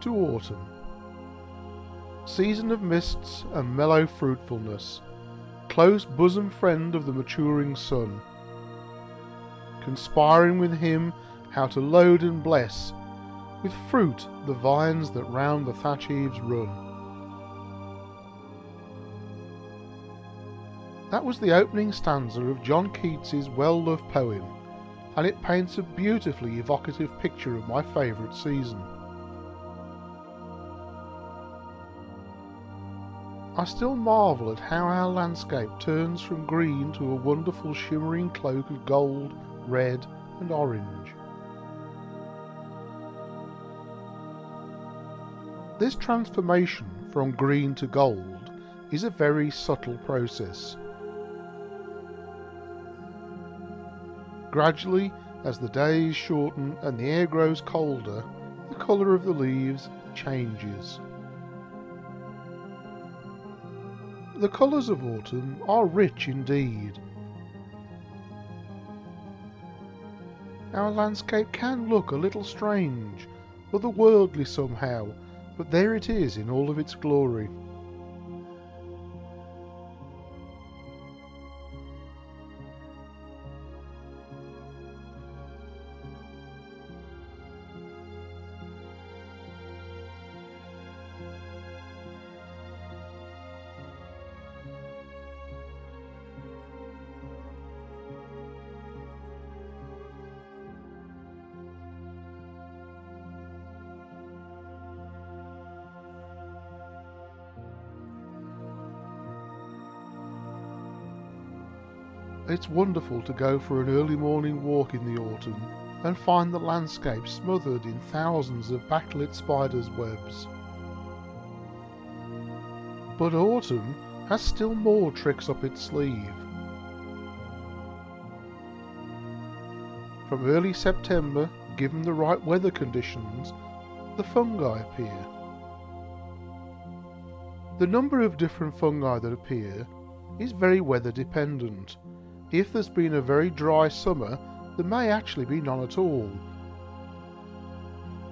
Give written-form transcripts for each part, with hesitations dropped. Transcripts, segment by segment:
to autumn. Season of mists and mellow fruitfulness, close bosom friend of the maturing sun, conspiring with him how to load and bless with fruit the vines that round the thatch eaves run. That was the opening stanza of John Keats's well-loved poem, and it paints a beautifully evocative picture of my favourite season. I still marvel at how our landscape turns from green to a wonderful shimmering cloak of gold, red and orange. This transformation from green to gold is a very subtle process. Gradually, as the days shorten and the air grows colder, the colour of the leaves changes. The colours of autumn are rich indeed. Our landscape can look a little strange, otherworldly somehow, but there it is in all of its glory. It's wonderful to go for an early morning walk in the autumn and find the landscape smothered in thousands of backlit spiders' webs. But autumn has still more tricks up its sleeve. From early September, given the right weather conditions, the fungi appear. The number of different fungi that appear is very weather dependent. If there's been a very dry summer, there may actually be none at all.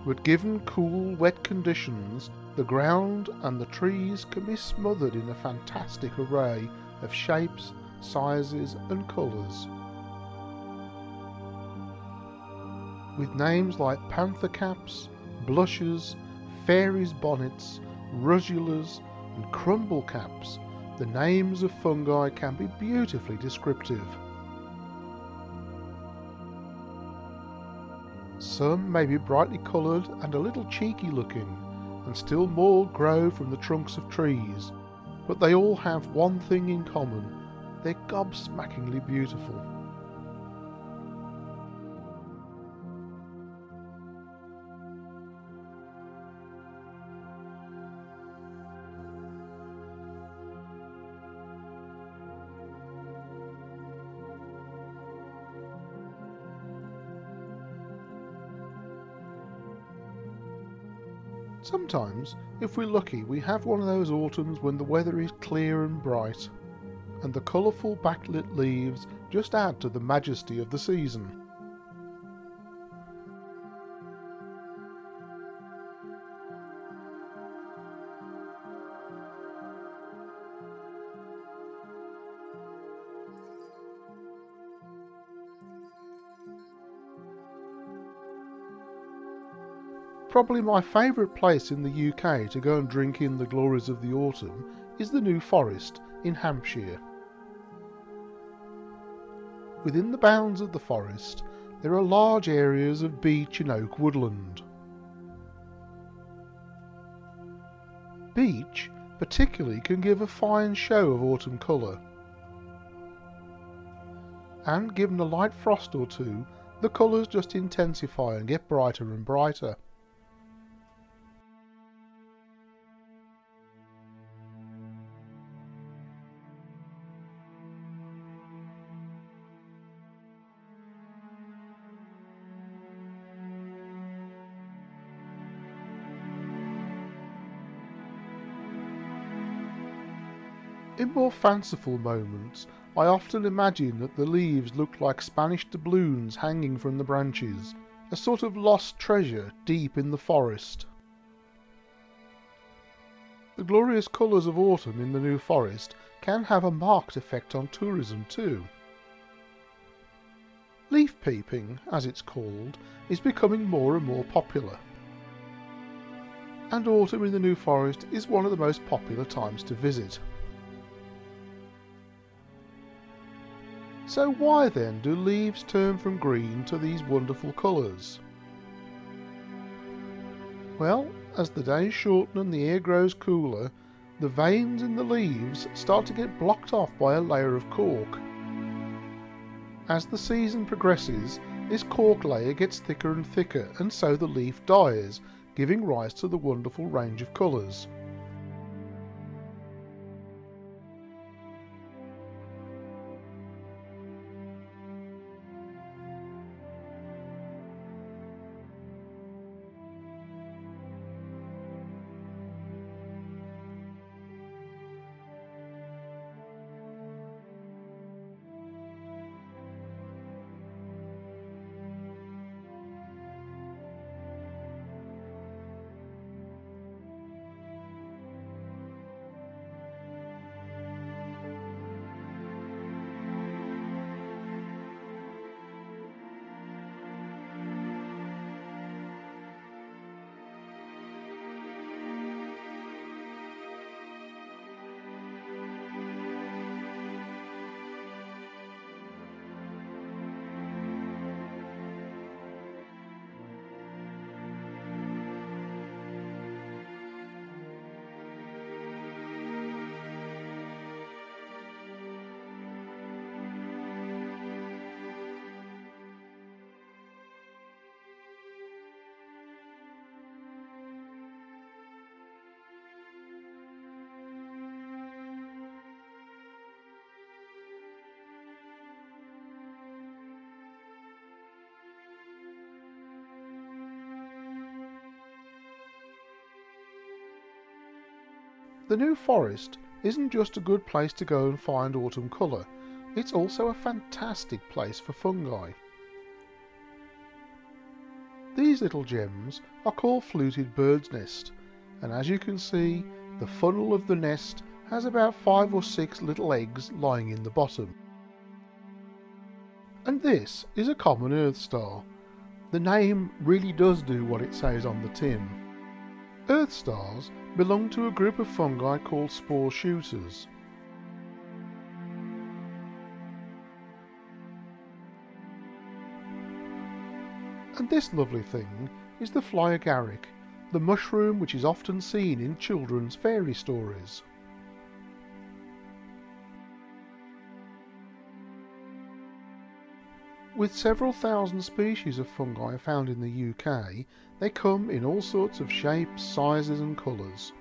But given cool, wet conditions, the ground and the trees can be smothered in a fantastic array of shapes, sizes and colours. With names like panther caps, blushes, fairies' bonnets, rudulas and crumble caps, the names of fungi can be beautifully descriptive. Some may be brightly coloured and a little cheeky looking, and still more grow from the trunks of trees, but they all have one thing in common: they're gobsmackingly beautiful. Sometimes, if we're lucky, we have one of those autumns when the weather is clear and bright, and the colourful backlit leaves just add to the majesty of the season. Probably my favourite place in the UK to go and drink in the glories of the autumn is the New Forest in Hampshire. Within the bounds of the forest there are large areas of beech and oak woodland. Beech particularly can give a fine show of autumn colour, and given a light frost or two, the colours just intensify and get brighter and brighter. In more fanciful moments, I often imagine that the leaves look like Spanish doubloons hanging from the branches, a sort of lost treasure deep in the forest. The glorious colours of autumn in the New Forest can have a marked effect on tourism too. Leaf peeping, as it's called, is becoming more and more popular. And autumn in the New Forest is one of the most popular times to visit. So why then do leaves turn from green to these wonderful colours? Well, as the days shorten and the air grows cooler, the veins in the leaves start to get blocked off by a layer of cork. As the season progresses, this cork layer gets thicker and thicker, and so the leaf dies, giving rise to the wonderful range of colours. The New Forest isn't just a good place to go and find autumn colour, it's also a fantastic place for fungi. These little gems are called fluted bird's nest, and as you can see, the funnel of the nest has about 5 or 6 little eggs lying in the bottom. And this is a common earth star. The name really does do what it says on the tin. Earth stars belong to a group of fungi called spore shooters. And this lovely thing is the fly agaric, the mushroom which is often seen in children's fairy stories. With several thousand species of fungi found in the UK, they come in all sorts of shapes, sizes and colours.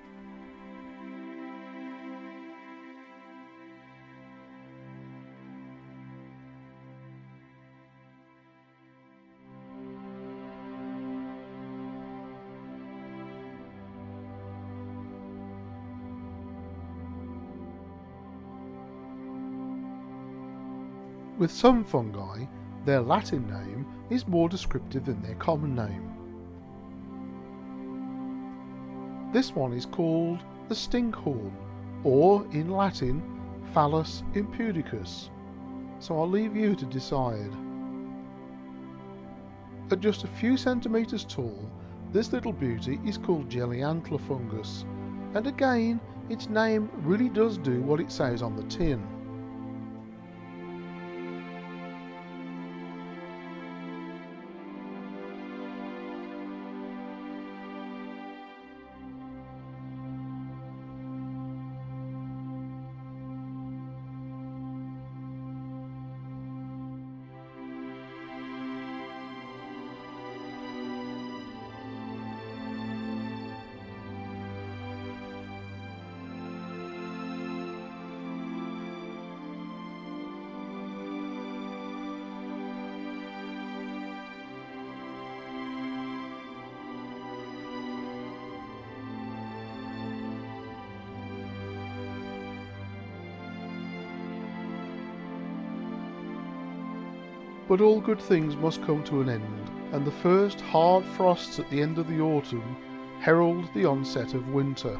With some fungi, their Latin name is more descriptive than their common name. This one is called the stinkhorn, or in Latin, Phallus impudicus, so I'll leave you to decide. At just a few centimetres tall, this little beauty is called jelly antler fungus, and again, its name really does do what it says on the tin. But all good things must come to an end, and the first hard frosts at the end of the autumn herald the onset of winter.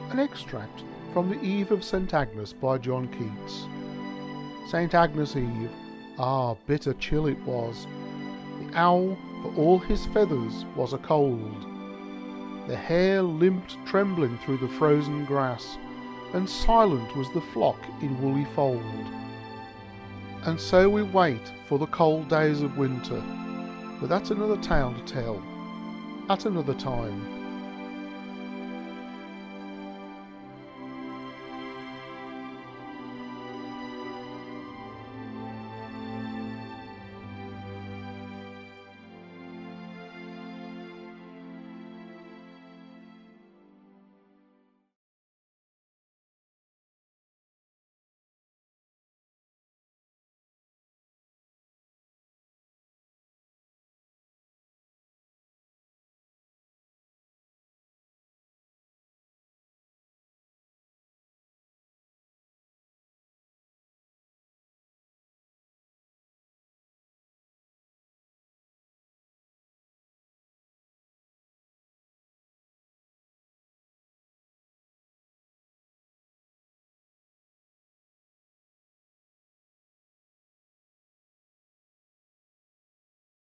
An extract from The Eve of St. Agnes by John Keats. St. Agnes' Eve, ah, bitter chill it was. The owl, for all his feathers, was a cold. The hare limped trembling through the frozen grass, and silent was the flock in woolly fold. And so we wait for the cold days of winter, but that's another tale to tell, at another time.